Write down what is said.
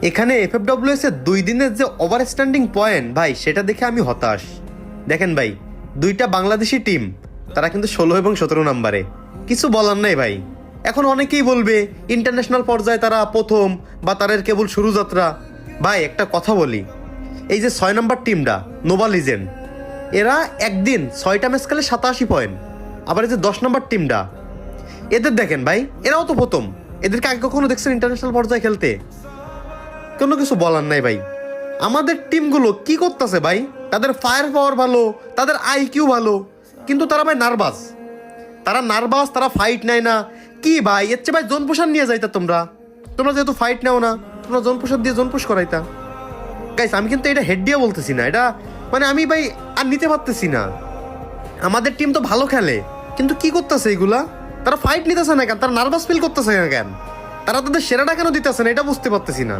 এখানে এফএফডব্লিউএস এর 2 দিনের যে ওভারস্ট্যান্ডিং পয়েন্ট ভাই, সেটা দেখে আমি হতাশ। দেখেন ভাই, দুইটা বাংলাদেশি টিম, তারা কিন্তু 16 এবং 17 নম্বরে। কিছু বলার নাই ভাই। এখন অনেকেই বলবে ইন্টারন্যাশনাল পর্যায়ে তারা প্রথম, বা তাদের কেবল শুরু যাত্রা। ভাই একটা কথা বলি, এই যে 6 নম্বর টিমটা নোভা লিজেন্ড, এরা একদিন 6টা ম্যাচ খেলে 87 পয়েন্ট। আবার এই যে 10 নম্বর টিমটা, এদের দেখেন ভাই, এরাও তো প্রথম। এদেরকে আগে কখনো দেখছেন ইন্টারন্যাশনাল পর্যায়ে খেলতে? কোনো কিছু বলার নাই ভাই। আমাদের টিমগুলো কি করতেছে ভাই? তাদের ফায়ার পাওয়ার ভালো, তাদের আইকিউ ভালো, কিন্তু তারা ভাই নার্ভাস। তারা ফাইট নেয় না। কি ভাই, এর চেয়ে ভাই জোন পুষার নিয়ে যাইতা তোমরা যেহেতু ফাইট নেও না, তোমরা জোন পুষার দিয়ে জোন পুশ করাইতা। গাইস, আমি কিন্তু এটা হেড দিয়ে বলতেছি না, এটা মানে আমি ভাই আর নিতে পারতেছি না। আমাদের টিম তো ভালো খেলে, কিন্তু কি করতেছে এগুলা? তারা ফাইট নিতেছে না কেন? তারা নার্ভাস ফিল করতেছে না কেন? তারা তাদের সেরাটা কেন দিতেছে না? এটা বুঝতে পারতেছি না।